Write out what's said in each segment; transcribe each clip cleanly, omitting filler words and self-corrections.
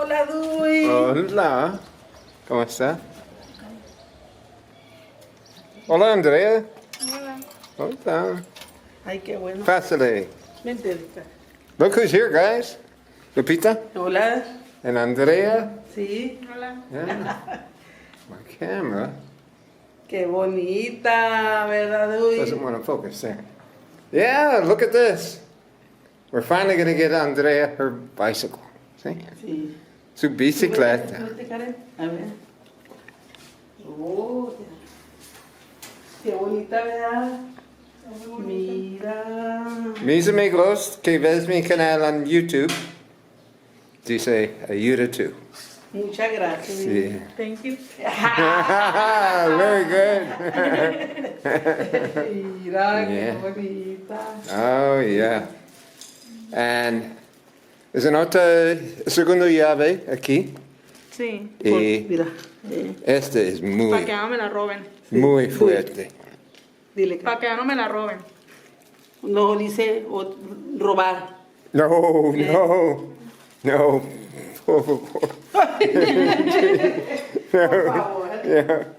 Hola, Dwight. Hola. ¿Cómo está? Hola, Andrea. Hola. Hola. Ay, qué bueno. Pásale. Vente, Erika. Look who's here, guys. Lupita Hola. and Andrea. Sí. Hola. Yeah. My camera Qué bonita, ¿verdad, doesn't Dwight? want to focus there. Yeah, look at this. We're finally going to get Andrea her bicycle. See? Sí. Su bicicleta. Súbete, Karen. A ver. Oh, qué bonita, ¿verdad? Mira. Mis amigos que ves mi canal en YouTube, dice ayuda tú. Muchas gracias. Sí. Thank you. Very good. Mira, qué Yeah. bonita. Oh, yeah. And es una otra segunda llave aquí. Sí. Y Mira. este es Para muy, que no me la roben. muy fuerte. Dile. Para que no me la roben. No dice robar. No, no, no. Por favor. Por favor. Yeah.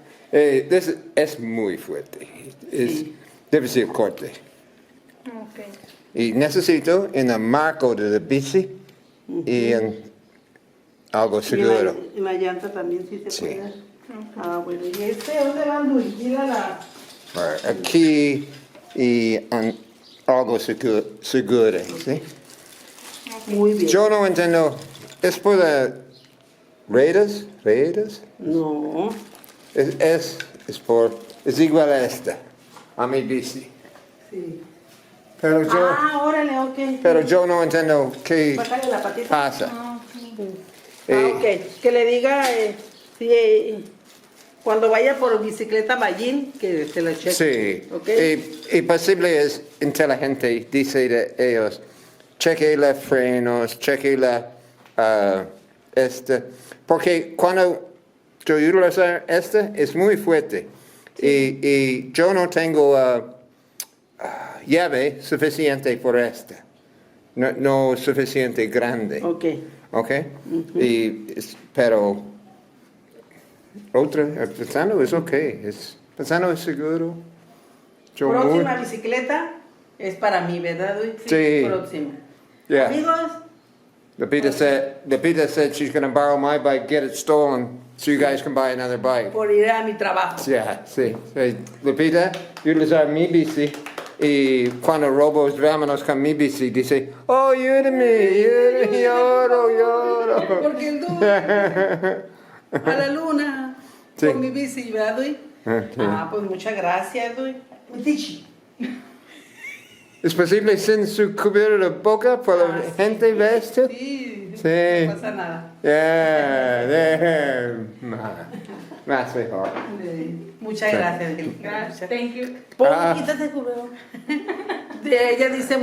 Es muy fuerte. Sí. Debe ser corte. Ok. Y necesito en el marco de la bici y en algo seguro. En la llanta también sí se Sí. puede. Ah, bueno. ¿Y este dónde va Luis? Mira la... Aquí y en algo seguro, ¿sí? Muy bien. Yo no entiendo, ¿es por las redes? ¿Redes? No. Es igual a esta, a mi bici. Sí. Pero yo, Ah, órale, ok. pero yo no entiendo qué Bájale la patita. pasa. Ah, ok. Ah, ok. Que le diga, sí, cuando vaya por bicicleta Ballín, que se la cheque. Sí, Ok. y posible es inteligente, dice de ellos, cheque los frenos, cheque la, porque cuando yo utilizo es muy fuerte y yo no tengo llave suficiente por no suficiente grande, Ok. ¿ok? Pero el pensando es ok, pensando es seguro. Yo Próxima bicicleta es para mí, ¿verdad, Luis? Sí. Próxima. Yeah. Amigos, Lupita said she's going to borrow my bike, get it stolen, so you guys can buy another bike. por ir a mi trabajo. Yeah, sí. Lupita, utilizar mi bici y cuando robos vámonos con mi bici, dice, oh, ayúdame, lloro. Porque el a la luna, Sí. con mi bici, ¿verdad, Luis? Sí. Ah, pues muchas gracias, Luis. Tichi. ¿Es posible sin su cubierto de boca por la gente ve esto? Sí, Sí. no pasa nada. Yeah, más mejor. Muchas Sí. gracias, Angélica. Gracias. Thank you. Quítate el cubrebocas. Ella dice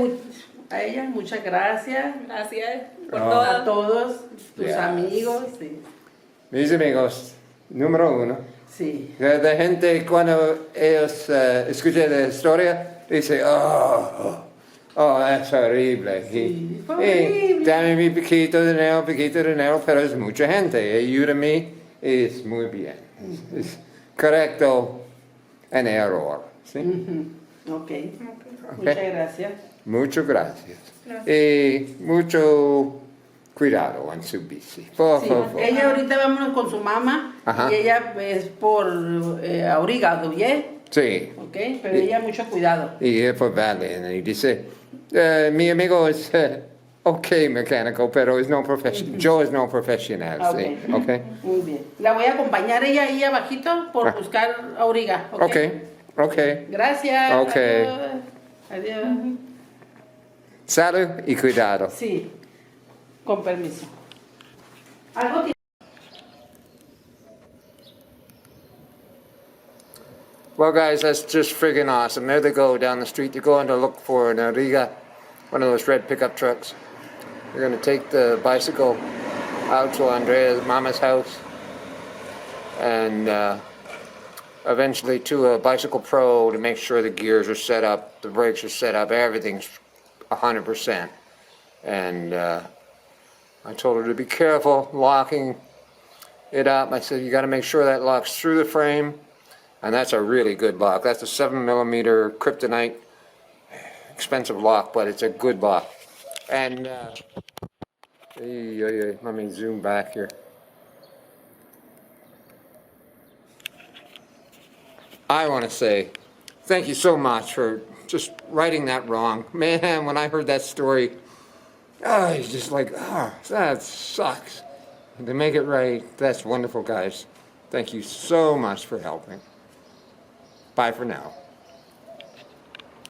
a ella muchas gracias. Gracias por Oh. A todo. todos tus Yes. amigos. Sí. Mis amigos, número uno. Sí. La gente cuando ellos escuchan la historia dice, oh, es horrible. Sí, fue Y horrible. dame mi poquito de dinero, pero es mucha gente. Ayúdame, es muy bien. Es correcto en error. ¿sí? Ok. Muchas gracias. Muchas gracias. Gracias. Y mucho cuidado en su bici. Por Sí, favor. ella ahorita vámonos con su mamá. Ajá. Y ella es por Auriga, ¿oye? Sí. Ok, pero ella mucho cuidado. Y él fue valiente y dice, mi amigo es ok mecánico, pero es no profesional. Yo es no profesional, Ah, sí. ok. Okay. Muy bien. La voy a acompañar ella ahí abajito por buscar Auriga. ¿Ok? Ok. Gracias. Ok. Adiós. Adiós. Salud y cuidado. Sí, con permiso. Algo tiene. Well, guys, that's just friggin' awesome. There they go down the street. They're going to look for an Ariga, one of those red pickup trucks. They're going to take the bicycle out to Andrea's mama's house and eventually to a bicycle pro to make sure the gears are set up, the brakes are set up, everything's 100%. And I told her to be careful locking it up. I said, you got to make sure that locks through the frame. And that's a really good lock. That's a 7mm kryptonite, expensive lock, but it's a good lock. And let me zoom back here. I want to say thank you so much for just righting that wrong. Man, when I heard that story, it's just like, that sucks. To make it right, that's wonderful, guys. Thank you so much for helping. Bye for now.